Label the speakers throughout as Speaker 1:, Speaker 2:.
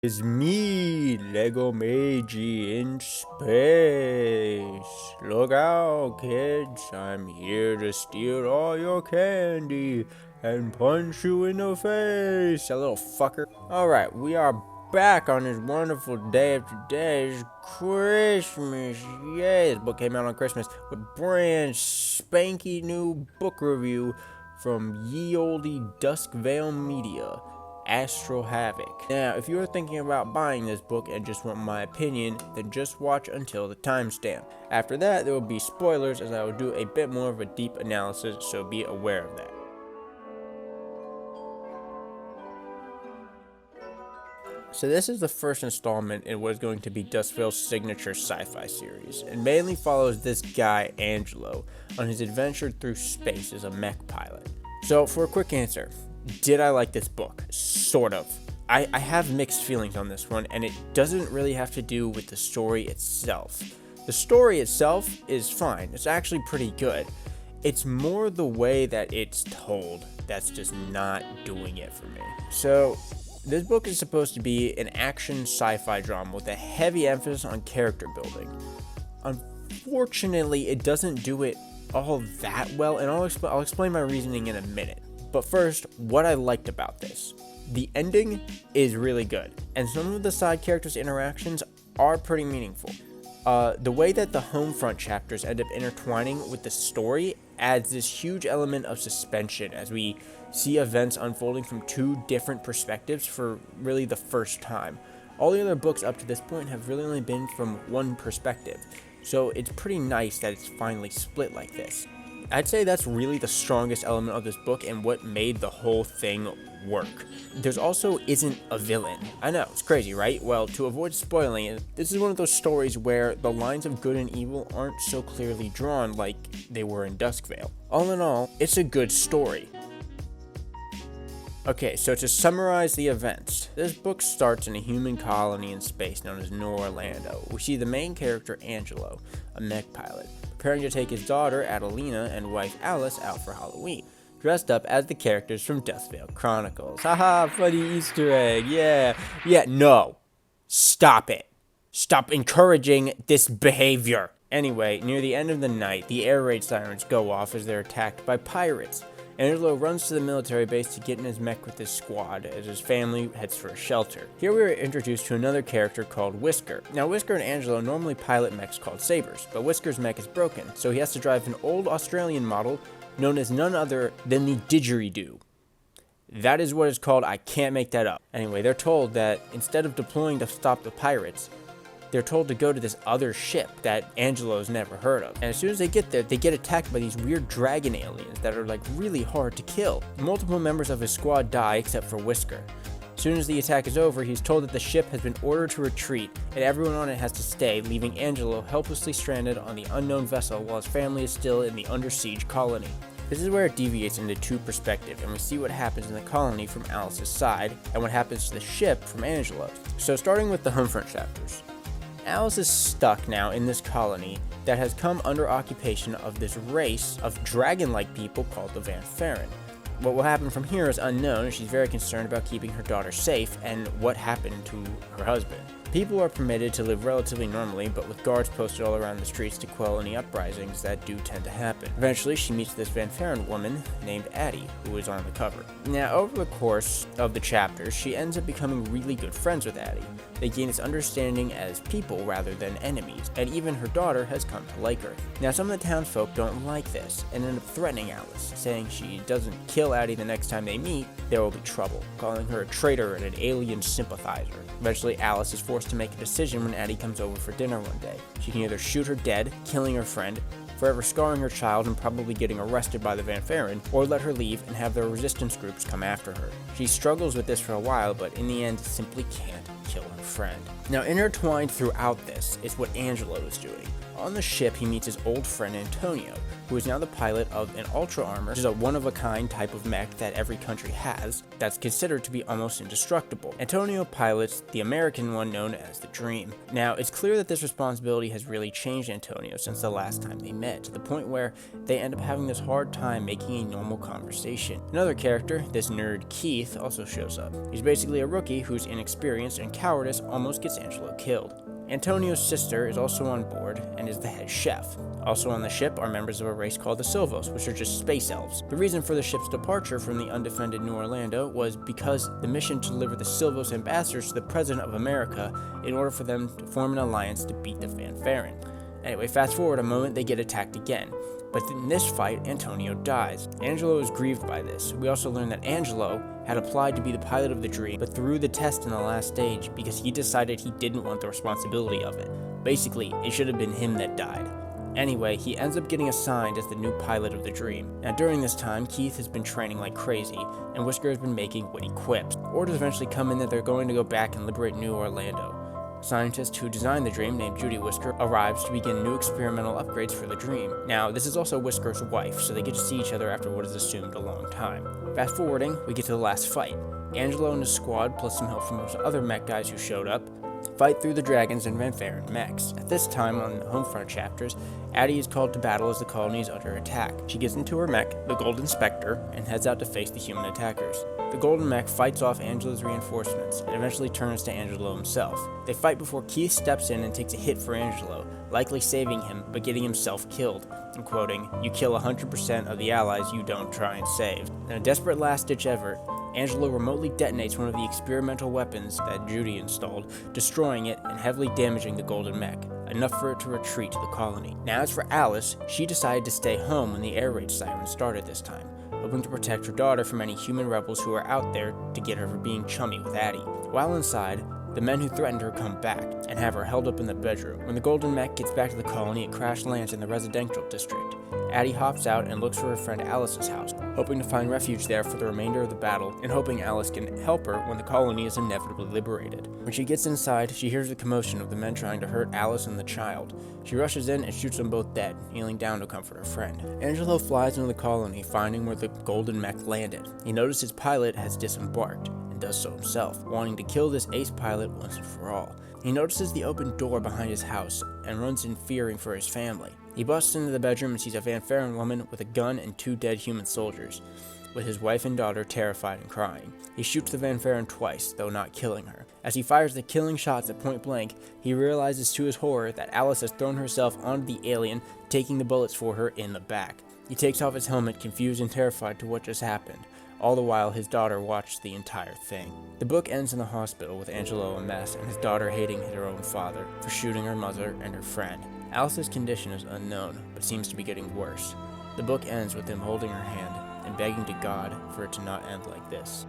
Speaker 1: It's me, Lego Magi in space. Look out, kids. I'm here to steal all your candy and punch you in the face, you little fucker. Alright, we are back on this wonderful day of today's Christmas. Yay, this book came out on Christmas with brand spanky new book review from ye olde Duskveil Media. Astral Havoc. Now, if you're thinking about buying this book and just want my opinion, then just watch until the timestamp. After that, there will be spoilers as I will do a bit more of a deep analysis, so be aware of that. So this is the first installment in what is going to be Duskveil's signature sci-fi series, and mainly follows this guy, Angelo, on his adventure through space as a mech pilot. So, for a quick answer, did I like this book? Sort of. I have mixed feelings on this one, and it doesn't really have to do with the story itself. The story itself is fine. It's actually pretty good. It's more the way that it's told that's just not doing it for me. So, this book is supposed to be an action sci-fi drama with a heavy emphasis on character building. Unfortunately, it doesn't do it all that well, and I'll explain my reasoning in a minute. But first, what I liked about this. The ending is really good, and some of the side characters' interactions are pretty meaningful. The way that the Homefront chapters end up intertwining with the story adds this huge element of suspension as we see events unfolding from two different perspectives for really the first time. All the other books up to this point have really only been from one perspective, so it's pretty nice that it's finally split like this. I'd say that's really the strongest element of this book and what made the whole thing work. There's also isn't a villain. I know, it's crazy, right? Well, to avoid spoiling it, this is one of those stories where the lines of good and evil aren't so clearly drawn like they were in Duskveil. All in all, it's a good story. Okay, so to summarize the events, this book starts in a human colony in space known as Orlando. We see the main character, Angelo, a mech pilot, preparing to take his daughter, Adelina, and wife, Alice, out for Halloween, dressed up as the characters from Duskveil Chronicles. Haha, funny Easter egg, yeah. No. Stop it. Stop encouraging this behavior. Anyway, near the end of the night, the air raid sirens go off as they're attacked by pirates. Angelo runs to the military base to get in his mech with his squad as his family heads for a shelter. Here we are introduced to another character called Whisker. Now Whisker and Angelo normally pilot mechs called Sabres, but Whisker's mech is broken, so he has to drive an old Australian model known as none other than the didgeridoo. That is what it's called, I can't make that up. Anyway, they're told that instead of deploying to stop the pirates, they're told to go to this other ship that Angelo's never heard of. And as soon as they get there, they get attacked by these weird dragon aliens that are like really hard to kill. Multiple members of his squad die except for Whisker. As soon as the attack is over, he's told that the ship has been ordered to retreat and everyone on it has to stay, leaving Angelo helplessly stranded on the unknown vessel while his family is still in the under siege colony. This is where it deviates into two perspectives, and we see what happens in the colony from Alice's side and what happens to the ship from Angelo's. So starting with the Homefront chapters. Alice is stuck now in this colony that has come under occupation of this race of dragon-like people called the Vanfaren. What will happen from here is unknown, and she's very concerned about keeping her daughter safe and what happened to her husband. People are permitted to live relatively normally, but with guards posted all around the streets to quell any uprisings that do tend to happen. Eventually, she meets this Vanfaren woman named Addie, who is on the cover. Now, over the course of the chapters, she ends up becoming really good friends with Addie. They gain this understanding as people rather than enemies, and even her daughter has come to like her. Now, some of the townsfolk don't like this, and end up threatening Alice, saying she doesn't kill Addie the next time they meet, there will be trouble, calling her a traitor and an alien sympathizer. Eventually, Alice is forced to make a decision when Addie comes over for dinner one day. She can either shoot her dead, killing her friend, forever scarring her child and probably getting arrested by the Vanfaren, or let her leave and have the resistance groups come after her. She struggles with this for a while, but in the end simply can't kill her friend. Now, intertwined throughout this is what Angelo is doing. On the ship, he meets his old friend Antonio, who is now the pilot of an Ultra Armor, which is a one-of-a-kind type of mech that every country has, that's considered to be almost indestructible. Antonio pilots the American one known as the Dream. Now, it's clear that this responsibility has really changed Antonio since the last time they met, to the point where they end up having this hard time making a normal conversation. Another character, this nerd Keith, also shows up. He's basically a rookie whose inexperience and cowardice almost gets Angelo killed. Antonio's sister is also on board and is the head chef. Also on the ship are members of a race called the Silvos, which are just space elves. The reason for the ship's departure from the undefended New Orlando was because the mission to deliver the Silvos ambassadors to the President of America in order for them to form an alliance to beat the Fanfaron. Anyway, fast forward a moment, they get attacked again. But in this fight, Antonio dies. Angelo is grieved by this. We also learn that Angelo had applied to be the pilot of the Dream, but threw the test in the last stage because he decided he didn't want the responsibility of it. Basically, it should have been him that died. Anyway, he ends up getting assigned as the new pilot of the Dream. Now during this time, Keith has been training like crazy, and Whisker has been making witty quips. Orders eventually come in that they're going to go back and liberate New Orlando. Scientist who designed the Dream, named Judy Whisker, arrives to begin new experimental upgrades for the Dream. Now, this is also Whisker's wife, so they get to see each other after what is assumed a long time. Fast forwarding, we get to the last fight. Angelo and his squad, plus some help from those other mech guys who showed up, fight through the dragons and Fanfaron mechs. At this time, on the Homefront chapters, Addie is called to battle as the colony is under attack. She gets into her mech, the Golden Spectre, and heads out to face the human attackers. The Golden Mech fights off Angelo's reinforcements, and eventually turns to Angelo himself. They fight before Keith steps in and takes a hit for Angelo, likely saving him, but getting himself killed, and quoting, "You kill 100% of the allies you don't try and save." In a desperate last-ditch effort, Angelo remotely detonates one of the experimental weapons that Judy installed, destroying it and heavily damaging the Golden Mech, enough for it to retreat to the colony. Now as for Alice, she decided to stay home when the air raid siren started this time, hoping to protect her daughter from any human rebels who are out there to get her for being chummy with Addie. While inside, the men who threatened her come back and have her held up in the bedroom. When the Golden Mech gets back to the colony, it crash lands in the residential district. Addie hops out and looks for her friend Alice's house, hoping to find refuge there for the remainder of the battle and hoping Alice can help her when the colony is inevitably liberated. When she gets inside, she hears the commotion of the men trying to hurt Alice and the child. She rushes in and shoots them both dead, kneeling down to comfort her friend. Angelo flies into the colony, finding where the Golden Mech landed. He notices his pilot has disembarked, and does so himself, wanting to kill this ace pilot once and for all. He notices the open door behind his house and runs in fearing for his family. He busts into the bedroom and sees a Fanfaron woman with a gun and 2 dead human soldiers, with his wife and daughter terrified and crying. He shoots the Fanfaron twice, though not killing her. As he fires the killing shots at point blank, he realizes to his horror that Alice has thrown herself onto the alien, taking the bullets for her in the back. He takes off his helmet, confused and terrified to what just happened. All the while, his daughter watched the entire thing. The book ends in the hospital with Angelo a mess and his daughter hating her own father for shooting her mother and her friend. Alice's condition is unknown, but seems to be getting worse. The book ends with him holding her hand and begging to God for it to not end like this.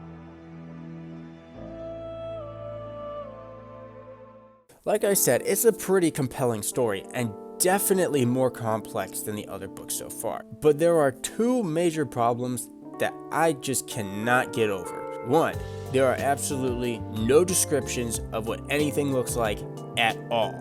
Speaker 1: Like I said, it's a pretty compelling story, and definitely more complex than the other books so far. But there are 2 major problems that I just cannot get over. 1, there are absolutely no descriptions of what anything looks like at all.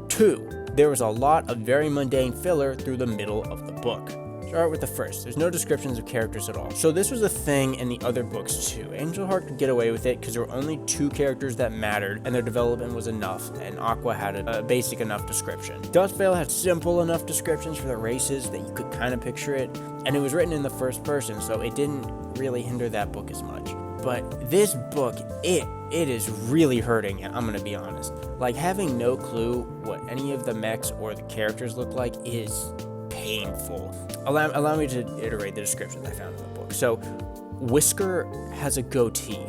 Speaker 1: 2, there was a lot of very mundane filler through the middle of the book. Start with the first. There's no descriptions of characters at all. So this was a thing in the other books too. Angel Heart could get away with it because there were only 2 characters that mattered and their development was enough, and Aqua had a basic enough description. Duskveil had simple enough descriptions for the races that you could kind of picture it, and it was written in the first person, so it didn't really hinder that book as much. But this book, it is really hurting, and I'm gonna be honest. Like, having no clue what any of the mechs or the characters look like is painful. Allow me to iterate the descriptions I found in the book. So, Whisker has a goatee.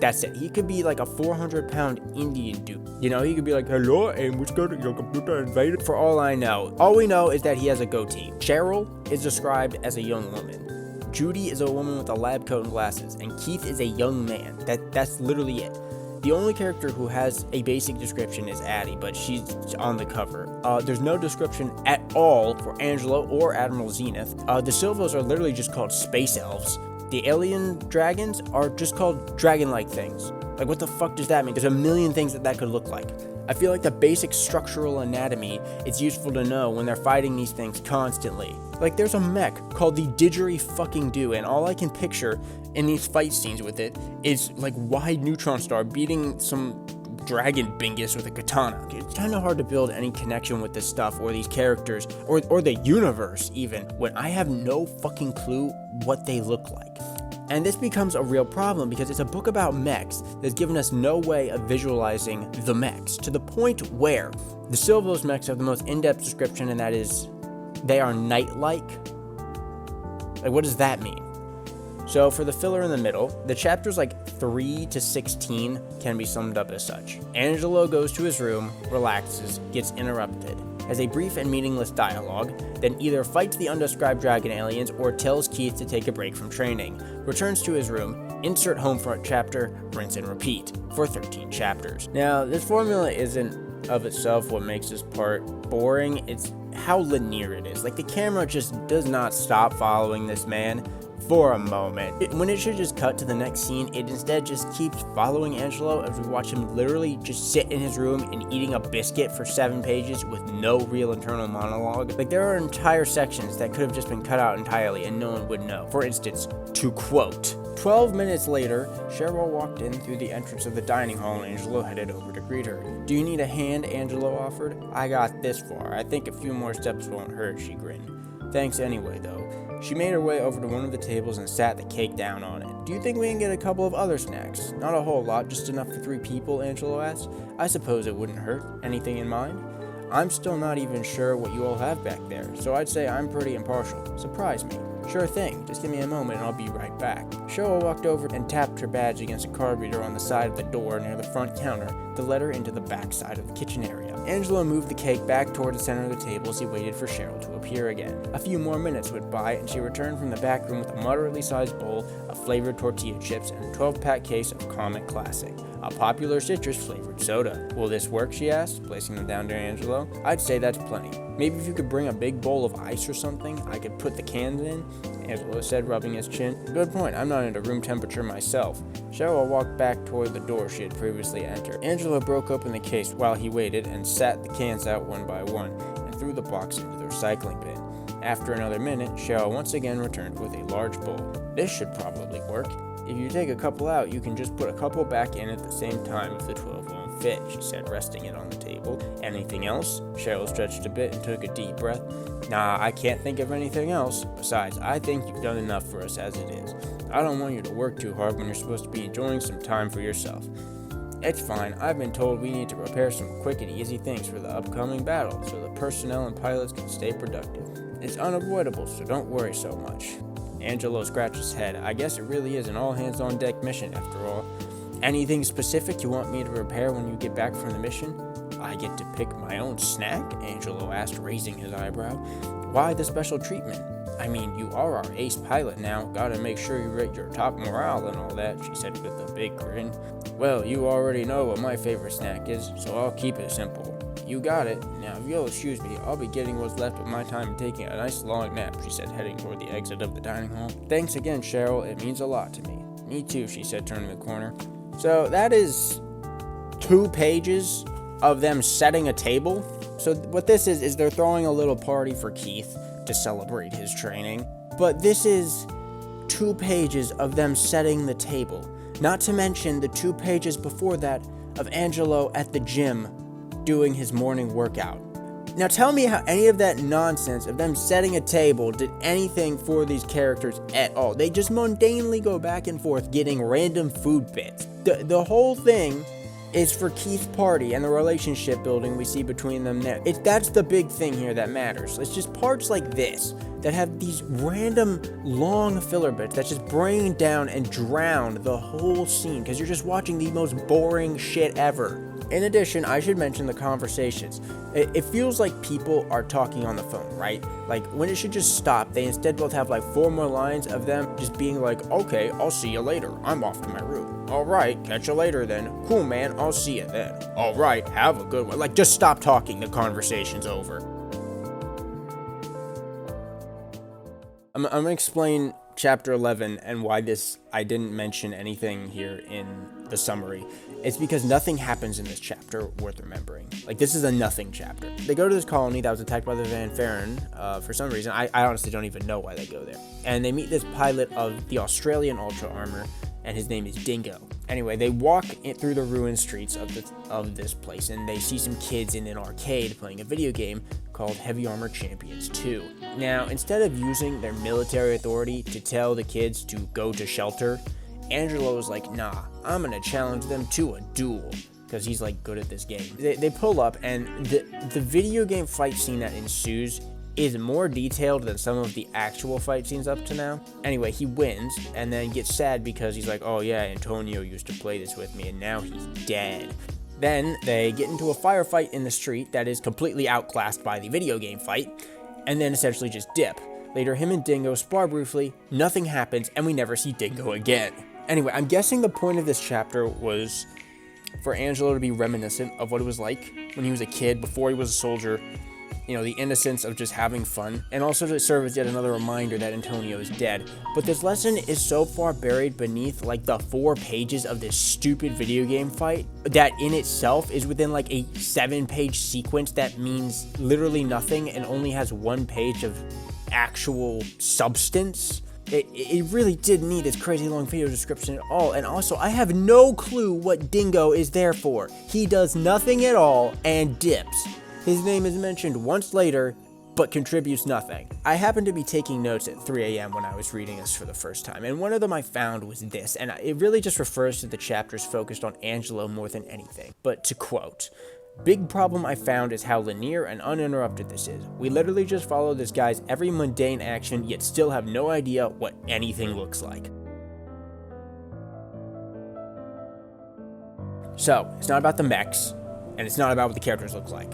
Speaker 1: That's it. He could be like a 400-pound Indian dude. You know, he could be like, "Hello, I'm Whisker, your computer invaded." For all I know. All we know is that he has a goatee. Cheryl is described as a young woman. Judy is a woman with a lab coat and glasses, and Keith is a young man. That's literally it. The only character who has a basic description is Addie, but she's on the cover. There's no description at all for Angelo or Admiral Zenith. The Silvos are literally just called space elves. The alien dragons are just called dragon-like things. Like, what the fuck does that mean? There's a million things that could look like. I feel like the basic structural anatomy is useful to know when they're fighting these things constantly. Like, there's a mech called the Didgeridoo, and all I can picture in these fight scenes with it is, like, wide neutron star beating some dragon bingus with a katana. It's kind of hard to build any connection with this stuff or these characters or the universe even when I have no fucking clue what they look like. And this becomes a real problem because it's a book about mechs that's given us no way of visualizing the mechs, to the point where the Silvos mechs have the most in-depth description, and that is they are knight-like. Like, what does that mean? So for the filler in the middle, the chapters like 3 to 16 can be summed up as such. Angelo goes to his room, relaxes, gets interrupted, has a brief and meaningless dialogue, then either fights the undescribed dragon aliens or tells Keith to take a break from training, returns to his room, insert homefront chapter, rinse and repeat, for 13 chapters. Now, this formula isn't of itself what makes this part boring, it's how linear it is. Like, the camera just does not stop following this man for a moment. When it should just cut to the next scene, it instead just keeps following Angelo as we watch him literally just sit in his room and eating a biscuit for 7 pages with no real internal monologue. Like, there are entire sections that could have just been cut out entirely and no one would know. For instance, to quote, 12 minutes later, Cheryl walked in through the entrance of the dining hall and Angelo headed over to greet her. "Do you need a hand?" Angelo offered. "I got this far. I think a few more steps won't hurt," she grinned. "Thanks anyway, though." She made her way over to one of the tables and sat the cake down on it. "Do you think we can get a couple of other snacks?" "Not a whole lot, just enough for 3 people, Angelo asked. "I suppose it wouldn't hurt. Anything in mind?" "I'm still not even sure what you all have back there, so I'd say I'm pretty impartial. Surprise me." "Sure thing, just give me a moment and I'll be right back." Cheryl walked over and tapped her badge against a card reader on the side of the door near the front counter, the letter into the back side of the kitchen area. Angelo moved the cake back toward the center of the table as he waited for Cheryl to appear again. A few more minutes went by and she returned from the back room with a moderately sized bowl of flavored tortilla chips and a 12-pack case of Comet Classic, a popular citrus-flavored soda. "Will this work?" she asked, placing them down to Angelo. "I'd say that's plenty. Maybe if you could bring a big bowl of ice or something, I could put the cans in," Angelo said, rubbing his chin. "Good point, I'm not into room temperature myself." Cheryl walked back toward the door she had previously entered. Angelo broke open the case while he waited and sat the cans out one by one and threw the box into the recycling bin. After another minute, Cheryl once again returned with a large bowl. "This should probably work. If you take a couple out, you can just put a couple back in at the same time if the 12 won't fit," she said, resting it on the table. "Anything else?" Cheryl stretched a bit and took a deep breath. "Nah, I can't think of anything else. Besides, I think you've done enough for us as it is. I don't want you to work too hard when you're supposed to be enjoying some time for yourself." "It's fine. I've been told we need to prepare some quick and easy things for the upcoming battle so the personnel and pilots can stay productive. It's unavoidable, so don't worry so much." Angelo scratched his head. "I guess it really is an all-hands-on-deck mission after all. Anything specific you want me to prepare when you get back from the mission?" "I get to pick my own snack?" Angelo asked, raising his eyebrow. "Why the special treatment?" "I mean, you are our ace pilot now. Gotta make sure you rate your top morale and all that," she said with a big grin. "Well, you already know what my favorite snack is, so I'll keep it simple." "You got it. Now, if you'll excuse me, I'll be getting what's left of my time and taking a nice long nap," she said, heading toward the exit of the dining hall. "Thanks again, Cheryl. It means a lot to me." "Me too," she said, turning the corner. So that is 2 pages of them setting a table. So what this is they're throwing a little party for Keith to celebrate his training. But this is 2 pages of them setting the table. Not to mention the 2 pages before that of Angelo at the gym doing his morning workout. Now tell me how any of that nonsense of them setting a table did anything for these characters at all. They just mundanely go back and forth getting random food bits. The whole thing is for Keith's party and the relationship building we see between them there. That's the big thing here that matters. It's just parts like this that have these random long filler bits that just bring down and drown the whole scene because you're just watching the most boring shit ever. In addition, I should mention the conversations. It feels like people are talking on the phone, right? Like, when it should just stop, they instead both have like 4 more lines of them just being like, "Okay, I'll see you later. I'm off to my room." "All right, catch you later then." "Cool, man, I'll see you then." "All right, have a good one." Like, just stop talking, the conversation's over. I'm gonna explain chapter 11 and why I didn't mention anything here in the summary. It's because nothing happens in this chapter worth remembering. Like, this is a nothing chapter. They go to this colony that was attacked by the Van Farren for some reason. I honestly don't even know why they go there. And they meet this pilot of the Australian Ultra Armor, and his name is Dingo. Anyway, they walk through the ruined streets of this place, and they see some kids in an arcade playing a video game called Heavy Armor Champions 2. Now, instead of using their military authority to tell the kids to go to shelter, Angelo is like, nah, I'm gonna challenge them to a duel, because he's like good at this game. They pull up, and the video game fight scene that ensues is more detailed than some of the actual fight scenes up to now. Anyway, he wins, and then gets sad because he's like, oh yeah, Antonio used to play this with me, and now he's dead. Then they get into a firefight in the street that is completely outclassed by the video game fight, and then essentially just dip. Later, him and Dingo spar briefly, nothing happens, and we never see Dingo again. Anyway, I'm guessing the point of this chapter was for Angelo to be reminiscent of what it was like when he was a kid, before he was a soldier, you know, the innocence of just having fun, and also to serve as yet another reminder that Antonio is dead. But this lesson is so far buried beneath, like, the 4 pages of this stupid video game fight that in itself is within, like, a 7-page sequence that means literally nothing and only has 1 page of actual substance. It really didn't need this crazy long video description at all. And also, I have no clue what Dingo is there for. He does nothing at all and dips. His name is mentioned once later, but contributes nothing. I happened to be taking notes at 3 a.m. when I was reading this for the first time, and one of them I found was this, and it really just refers to the chapters focused on Angelo more than anything. But to quote, "Big problem I found is how linear and uninterrupted this is. We literally just follow this guy's every mundane action, yet still have no idea what anything looks like." So, it's not about the mechs, and it's not about what the characters look like.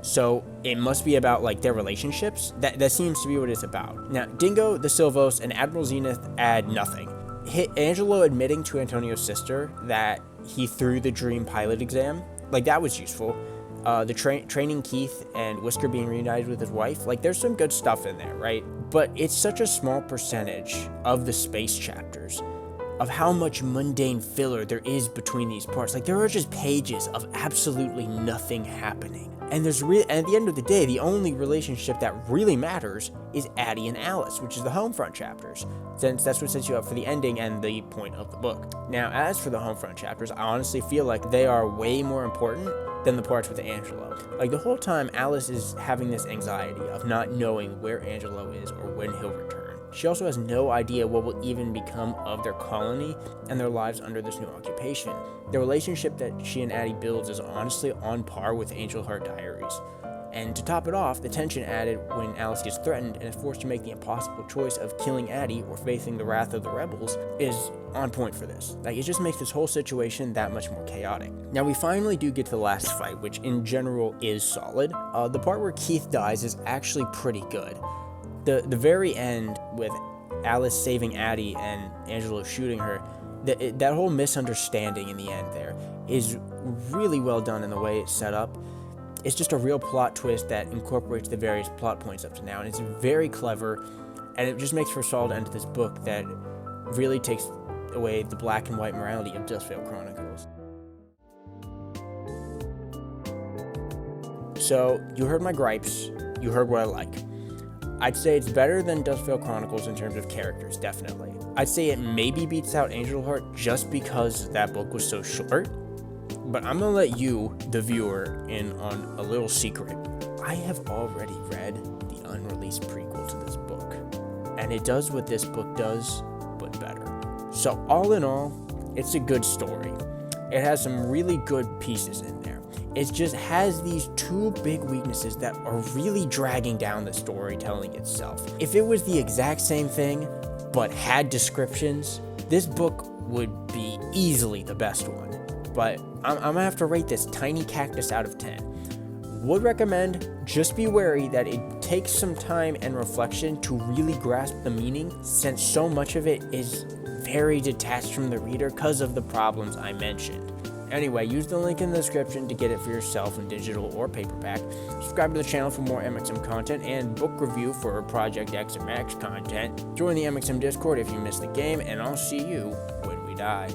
Speaker 1: So, it must be about, like, their relationships? That seems to be what it's about. Now, Dingo, the Silvos, and Admiral Zenith add nothing. Angelo admitting to Antonio's sister that he threw the dream pilot exam, like, that was useful. The training Keith and Whisker being reunited with his wife, like, there's some good stuff in there, right? But it's such a small percentage of the space chapters, of how much mundane filler there is between these parts. Like, there are just pages of absolutely nothing happening. And at the end of the day, the only relationship that really matters is Addie and Alice, which is the Homefront chapters, since that's what sets you up for the ending and the point of the book. Now, as for the Homefront chapters, I honestly feel like they are way more important than the parts with Angelo. Like, the whole time, Alice is having this anxiety of not knowing where Angelo is or when he'll return. She also has no idea what will even become of their colony and their lives under this new occupation. The relationship that she and Addie builds is honestly on par with Angel Heart Diaries. And to top it off, the tension added when Alice gets threatened and is forced to make the impossible choice of killing Addie or facing the wrath of the rebels is on point for this. Like, it just makes this whole situation that much more chaotic. Now, we finally do get to the last fight, which in general is solid. The part where Keith dies is actually pretty good. The very end, with Alice saving Addie and Angelo shooting her, that whole misunderstanding in the end there is really well done in the way it's set up. It's just a real plot twist that incorporates the various plot points up to now, and it's very clever, and it just makes for a solid end to this book that really takes away the black and white morality of Duskveil Chronicles. So, you heard my gripes, you heard what I like. I'd say it's better than Duskveil Chronicles in terms of characters, definitely. I'd say it maybe beats out Angel Heart just because that book was so short, but I'm gonna let you, the viewer, in on a little secret. I have already read the unreleased prequel to this book, and it does what this book does, but better. So all in all, it's a good story. It has some really good pieces in there. It just has these 2 big weaknesses that are really dragging down the storytelling itself. If it was the exact same thing, but had descriptions, this book would be easily the best one. But I'm gonna have to rate this tiny cactus out of 10. Would recommend, just be wary that it takes some time and reflection to really grasp the meaning, since so much of it is very detached from the reader because of the problems I mentioned. Anyway, use the link in the description to get it for yourself in digital or paperback. Subscribe to the channel for more MXM content and book review for Project X and Max content. Join the MXM Discord if you missed the game, and I'll see you when we die.